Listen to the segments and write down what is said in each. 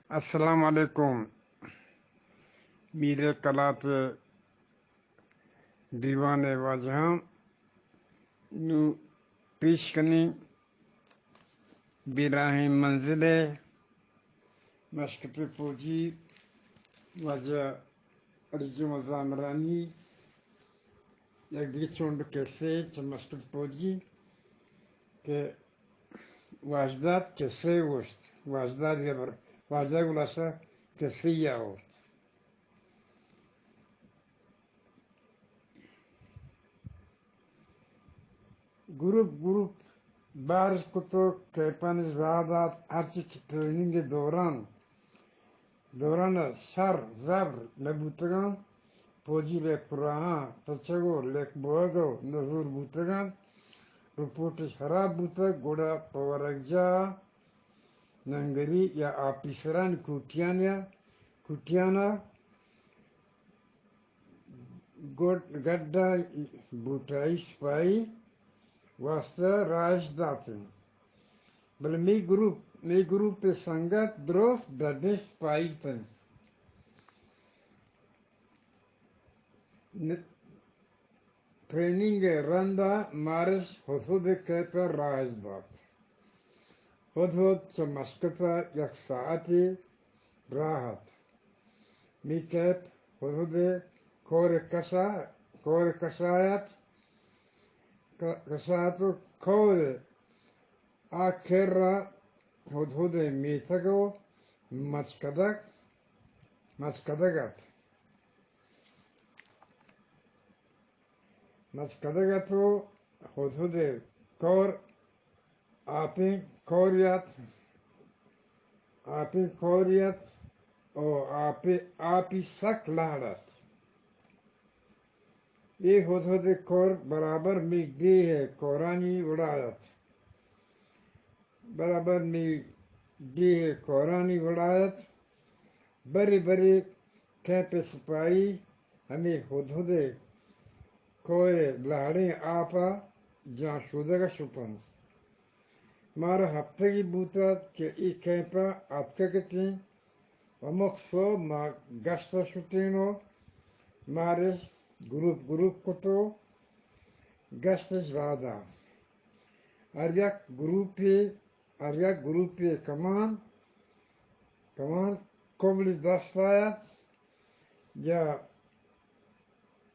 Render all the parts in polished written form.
السلام علیکم میرے کلات دیوان واجہاں نو پیش کنی براہ منزل مشکت فوجی واجہ ارجو مزامرانی یک دی چونڈ کیسے مشکت فوجی کہ واجدات کیسے وشت واجدات یبر واجدات گلاسا کیسے یا وشت گروپ بارش کتو کیپانش رادات ارچک ٹریننگ دوران شر زبر لبوتگان پوجی لے پراہاں تچگو لیک بوگو نظور بوتگان رپورٹش خراب بوتا گوڑا پورگجا ننگری یا آپیسران کوٹیانا گڈا بوٹائی سپائی واسطہ راش داتن بل می گروپ سنگت دروس دردن سپائی تن ٹریننگ رندا مارش حسود کیپر راش دات حدود چمشکتا یک ساعتی راحت می کیپ حدود کور کشایت کور آخر را حدود میتگو مچکدگتو حدود کور آپی کوریت او آپی سک لہڑت یہ حدود کور برابر می دی ہے کورانی وڑایت بری کیپ سپائی ہمیں حدود کوئے لہڑیں آپا جہاں شودگا شپن مارا ہفتگی بوتا کہ ای کیپا آتکا کتیں ومقصو ما گشتا شتینو مارش گروپ کتو گشتش رادا ارyak گروپی کمان کوبلی دستایت یا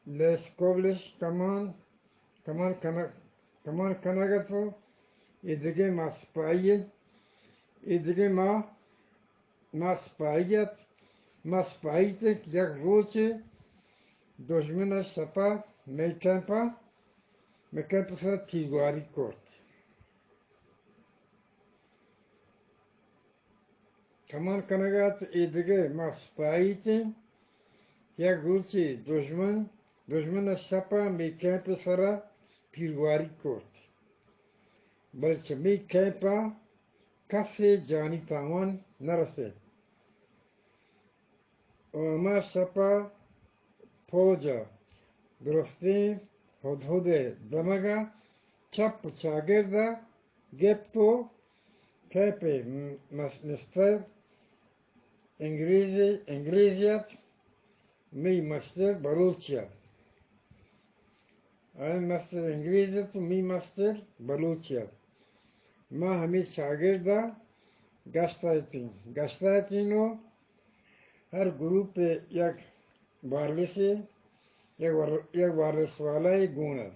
لیس کوبلش کمان کنگتو ادگه ما سپاییت یک روچه دشمن سپا می کمپا سر تیزواری کرد کمان کنگت ادگه ما سپاییت یک روچه دشمن سپا می کمپ سر تیزواری کرد بلکه می کمپا کسی جانی تاوان نرسه اما سپا پوجا درستی حدود دمگا چپ چاگرده گپتو کیپ مستر انگریزیت می مستر بلوچیت ما همی شاگرده گشتایتینو هر گروپ یک وارلس والای گوند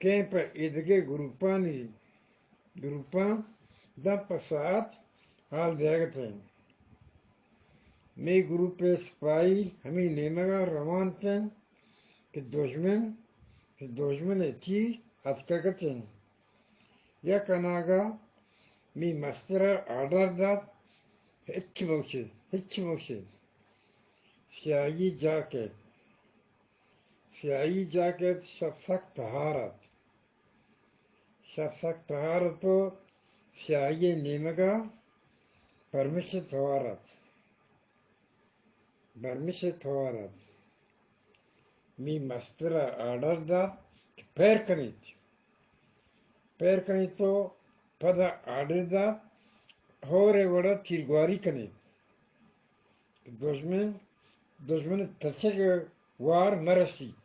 کیمپ ادگه گروپان دم ساعت حال دیگتین می گروپ سپائی ہمیں نیمگا روان تن کہ دشمن تی اتکگتن یا کناگا می مسترا آرڈر داد ہچ موشید سیاہی جاکت شب سخت طہارتو سیاہی نیمگا برمش توارت می مسترا آرڈر داد پیر کنیت تو پدا آرڈر داد hore vada tirgwari kane. Dojmen tatseg war marasit.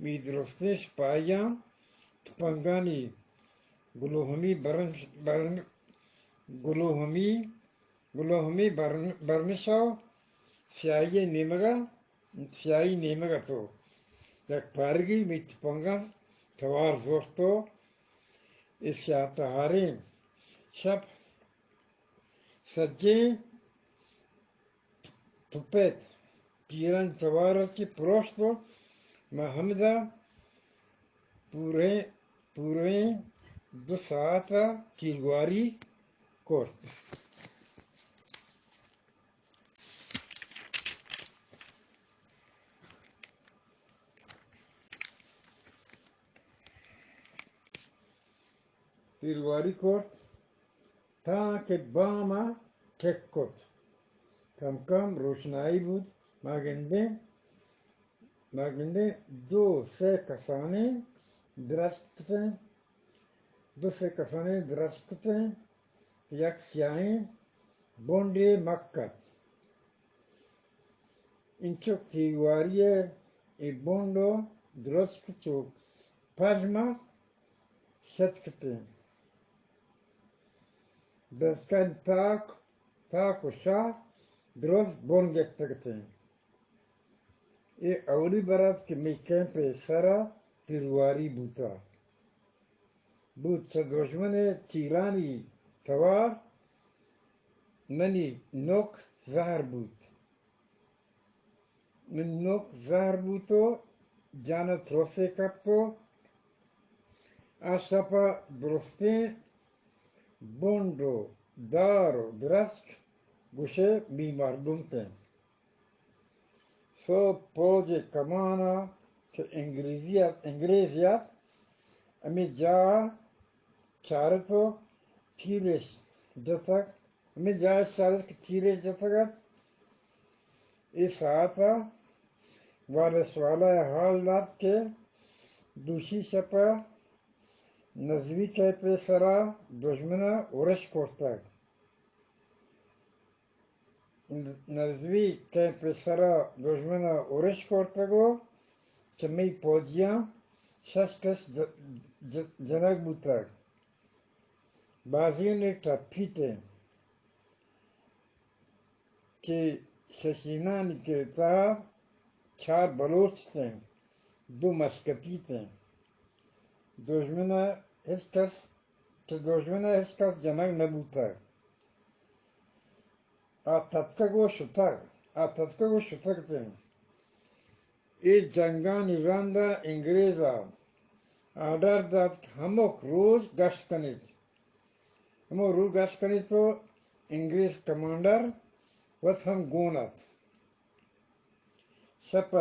Mi drostne sipahiyan tupangani گلوہمی برنشو سیائی نیمگا تو یک پارگی میت پنگم توار زورتو اسیاتہارین شب سجے تپیت پیران توارت کی پروشتو محمدہ پورے 2 ساعتا تیرگواری کورت. تیرگواری کورت تاکہ باما ٹھیک کورت. کم کم روشنائی بود. ماگندے 2 سے کسانے درسکتے یک سیاہیں بونڈے مکت. انچوک تیرگواری ای بونڈو درسکتو پجما شتکتے. دستکن تاک و شاہ درست بونگیکتکتے. ای اولی برات که می کمپ سرا تیرگواری بوتا. بود چه دشمن تیرانی توار منی نوک زهر بود. من نوک زهر بودو جانا تروسه کبتو آشپا درسته بوندو دارو درست گوشه بیماردون تن. سو پوج کمانا که انگریزیات امی جا چارتو تیرش جتک امی جا چارت که تیرش جتکت ای ساعتا والا حال داد که دوشی شپا نزوی که پیسرا دشمنا ورش کرتک. نزوی که پیسرا دشمنا ورش کرتگو چه می پوجیان 6 کس جنگ بودتک. بعضی ٹپیتے کہ ششینانی کے تحت 4 بلوچ تھے 2 مشکتی تھے. دشمنا اس کس جنگ نبودتک. آتتکگو شتک تھے. ای جنگانی راندا انگریزا آرڈر داد ہموک روز گشت کنید تو انگریز کمانڈر وقت ہم گونت شپا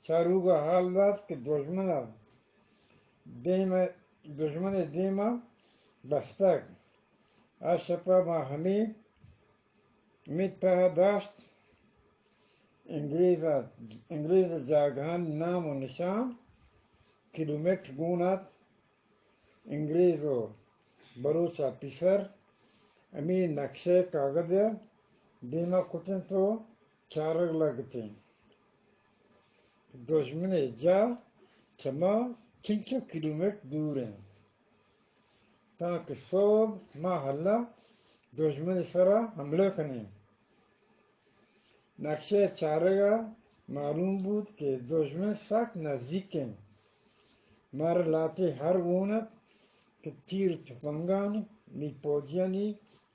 چاروگو حال داد کہ دشمن دیما بستک. آشپا ما ہمیں پہ داشت انگریز جاگان نام و نشان کلومیٹر گونت انگریزو بروچا پیسر امی نقشے کاغذ دیما کتن تو چارگ لگتے. دشمن جا چما 500 کلومیٹر دور ہیں تاکہ صوب محلہ دشمن سرا حملہ کریں. نقشے چارگا معلوم بود کہ دشمن سخت نزدیک ہیں. مار لاتے ہر گونت کہ تیر چپنگان می پوجیانی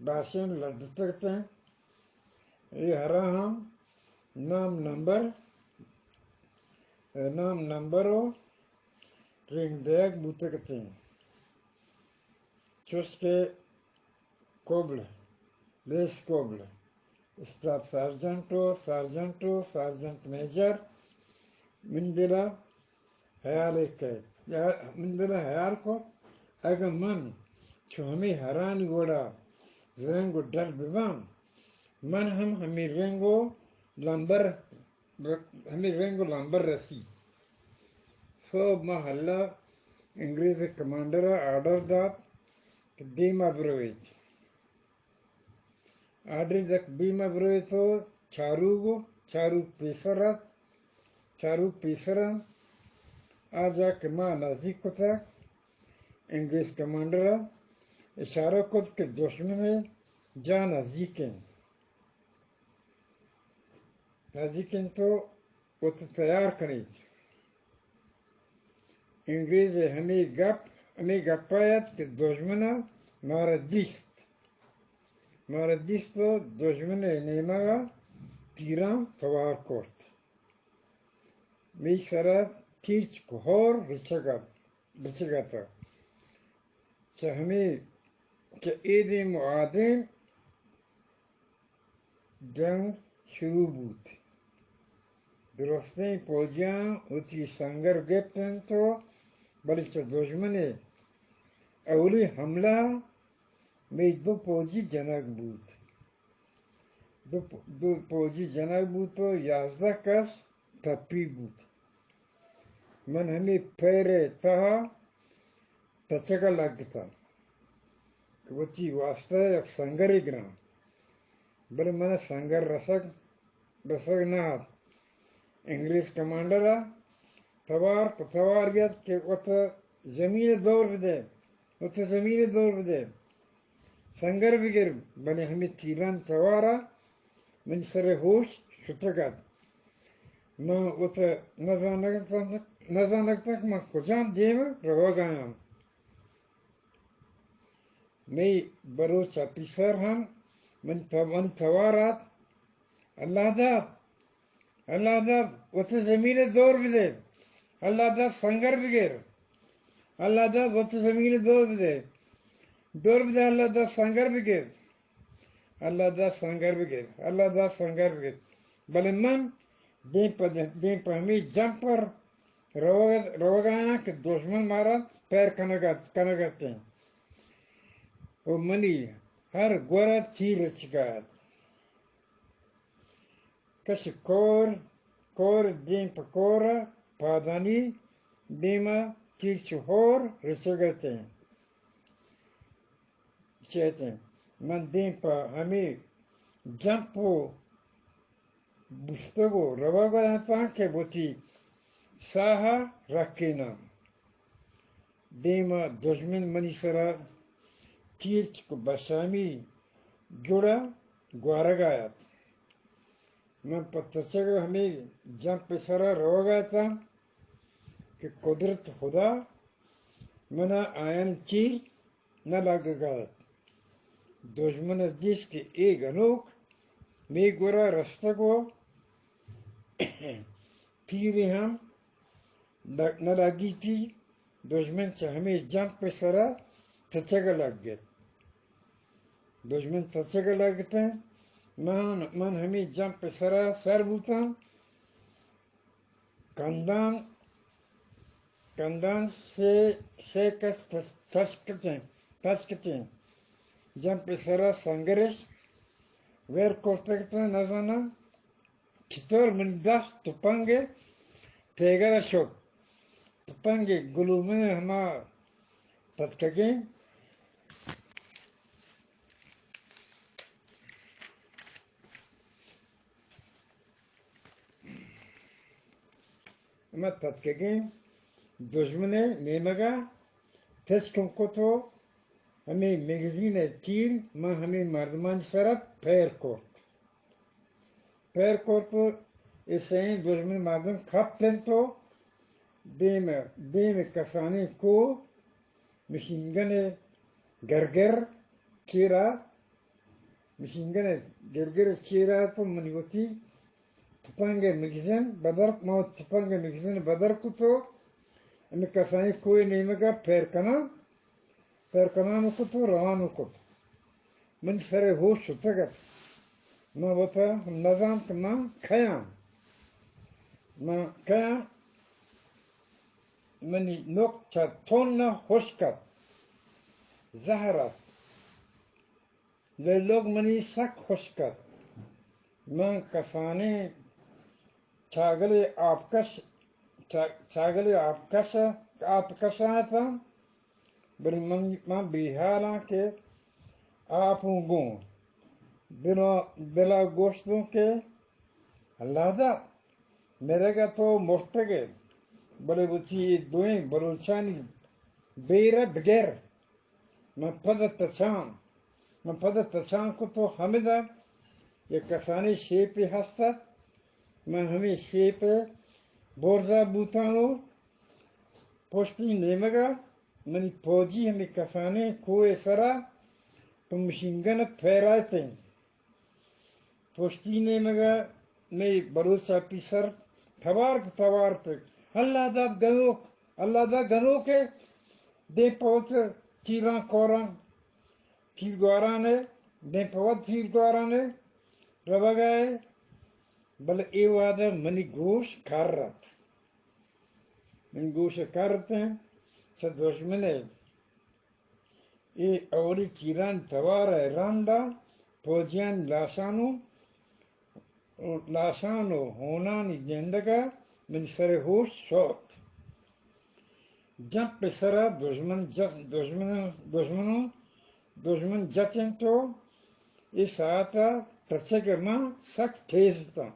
باشن لڑتکتے ہیں. یہ ہرا ہم نام نمبرو رنگ دیگ بوتکتے ہیں. چسکے کوبل لیس کوبل اسٹاف سارجنٹ میجر مندلا حیال کو اگر من چھو ہمیں حرانی گوڑا رنگو ڈر ببام من ہمیں رنگو لمبر رسی. صوب محلہ انگریز کمانڈر آرڈر داد کہ دیما برویج Adridak bima bruto charugo, charuk pisaran, aja kema nazikota, English commander, اشارہ کت کے دشمن جا نزدیکن تو وہ تو تیار کریں انگریز ہمیں گپایت کے دشمنہ مارا دیست تو دشمن نیمگا تیران توار کرد می سرا تیرچ کهار بچگا تا چه ہمیں کہ عید معادن جنگ شروع بود درسته فوجیان اوتی سنگر گرفتن تو بلی چه دشمن اولی حمله می دو فوجی جنگ بود دو فوجی جنگ بود تو 11 کس تپی بود من ہمیں پیرے تہا تچگا لگتا وتی واسطه یک سنگری گرام بله من سنگر رسک نهاد انگلیس کمانڈر توار بیاد که وقت زمین دور بده سنگر بگر بله همی تیران توارا من سر هوش شتگد من وقت نزانکتا که من کجام دیم رو گایم می بروچا پیسر هم من توارات اللہ داد وقت زمین دور بده اللہ داد سنگر بگر اللہ داد وقت زمین دور بده اللہ داد سنگر بگر بله من دین پا ہمی جنگ پر روگانا که دشمن مارا پیر کنگتے ہیں و منی هر گورا تیر چکاد کش کور دین پا کورا پادانی دیما تیر چهور رسگتے ہیں چہتے ہیں من دین پا ہمی جنگ پو بستگو روگانا تا که بوتی ساها رکینا دیما دشمن منی سرا تیرچ کو بشامی جوڑا گوارگایت من پتچگو ہمیں جنب پہ سرا رو گیا تھا کہ قدرت خدا منا آئین تیر نہ لگ گیا دشمن دیش کے ایک انوک می گورا رستہ کو تیری ہم نہ لگی تھی دشمن سے ہمیں جنب پہ سرا تچگا لگ گیا دشمن تچگا لگتا ہے من ہمیں جنب پہ سر بوتا کندان سے کس تشکتے ہیں جنب پہ سرا سنگرش ویر کوستکتا نزانا چطور من دست تپنگے تیگرا شک تپنگے گلومن ہما تتکگیں اما تتکگیں دشمن نیمگا تشکم کو تو ہمیں میگزین تیر ما ہمیں مردمان سرت پیر کورت اسے دشمن مردم کھپتن تو دیم کسانی کو مشینگن گرگر چیرا تو منیوتی تپانگے مگزین بدر کو تو ہمیں کسانی کوئی نیمگا پیر کنان کو تو روانو کو تو من سر ہوش شتگت ما وطا نظام که ما کھیام منی نقطه تون خشکت زهرت للوگ منی سک خشکت من کسانی چاگلی آبکش آتا بلی من بیحالا که آپون گون بلا گوشتوں کے لادہ میرے کا تو مفتگے بلے بچی دوئیں بلوچانی بیرہ بغیر من پدت تشان کو تو حمدہ یہ کسانی شیپی ہستا من ہمیں شیپی بورزا بوتانو پوشتی نیمگا منی پوجی ہمیں کسانی کوئے سرا تو مشینگن پھیرائتے پوشتی نیمگا میں بروسا پیسر تھوار پہ اللہ دا گنوک ہے دے پوت تیران کوران تیر گوارانے دے پوت تیر گوارانے ربا گئے بل اے وعدہ منی گوش کھار رہا منی گوش کھار رہتے ہیں چا دشمنے اے اولی تیران تھوار ہے راندا پوجیان لاشانو ہونانی جندگا من سر ہوش شوت جب پسرا دشمن جتن تو اس آتا تچگر من سخت تیزتا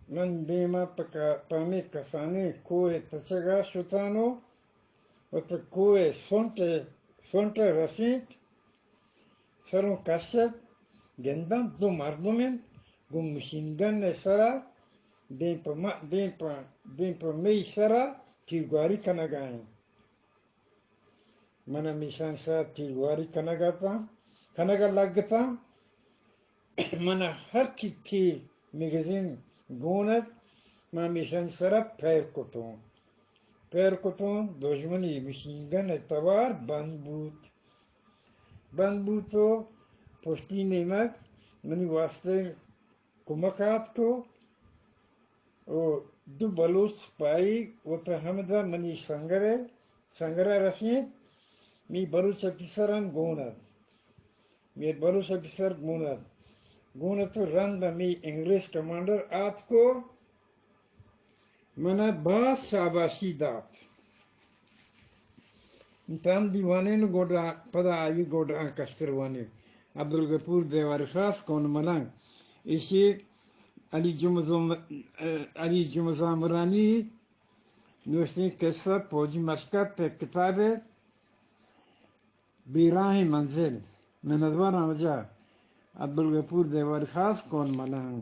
من بیما پامی کسانی کوئے تچگا شتانو وطا کوئے سونٹے رسید سرون کشت گندم دو مردمین گم مشینگن سرا دین پا می سرا تیرگواری کنگائیں منا میشان سرا تیرگواری کنگا لگتا منا ہر کی تیر مگزین گونت منا میشان سرا پیر کتون دشمنی مشینگن توار بند بوتو پشتی نیمک منی واسطے کمکات کو دو بلوچ پائی وطا حمدہ منی سنگرہ رسید می بلوچ پیسران گونت تو رند می انگریز کمانڈر آت کو منا باس شاباشی دات تام دیوانے نو گوڑا پدا آئی گوڑا کشتروانے عبدالغفور دیوار خاص کون ملنگ اسی علی جمزامرانی نوشتی قصہ پوجی مشکت کتاب بیراہ منزل میں ندوار آمجا عبدالغفور دیوار خاص کون ملنگ